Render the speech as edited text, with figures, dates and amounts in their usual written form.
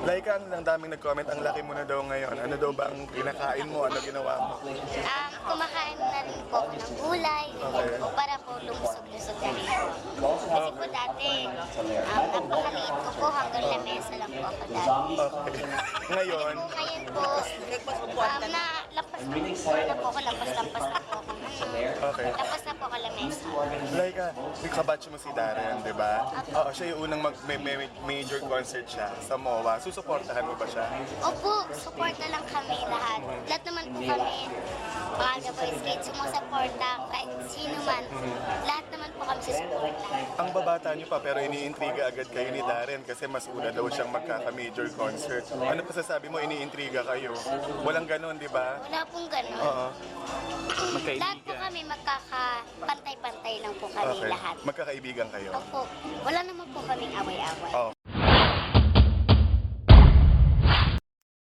Laika, ang daming nag-comment, ang laki mo na daw ngayon. Ano daw ba ang kinakain mo? Ano ginawa mo? Kumakain na rin po ako ng gulay, ganyan po, para po lumusog-lusog na rin po. Kasi po dati, napakaliit ko po, hanggang lamesa lang po ako dati. Okay. Ngayon, Ngayon po, na po ako, lampas-lampas na po ako. okay. Lampas na po ako lamesa. Laika, kabatch mo si Darren, di ba? Oo, siya yung unang may major concert siya sa MOA. Susuportahan mo ba siya? Opo, support na lang kami lahat. Lahat naman po kami, mga The Boy Scouts, sumusuporta, kahit sino man. Lahat naman po kami susuporta. Ang babata niyo pa pero iniintriga agad kayo ni Darren kasi mas una daw siyang magkaka-major concert. Ano pa sasabi mo, iniintriga kayo? Walang ganon, di ba? Wala pong ganun. Oo. Lahat po kami magkakapantay-pantay lang po kami Okay. lahat. Magkakaibigan kayo. Opo, wala naman po kaming away-away.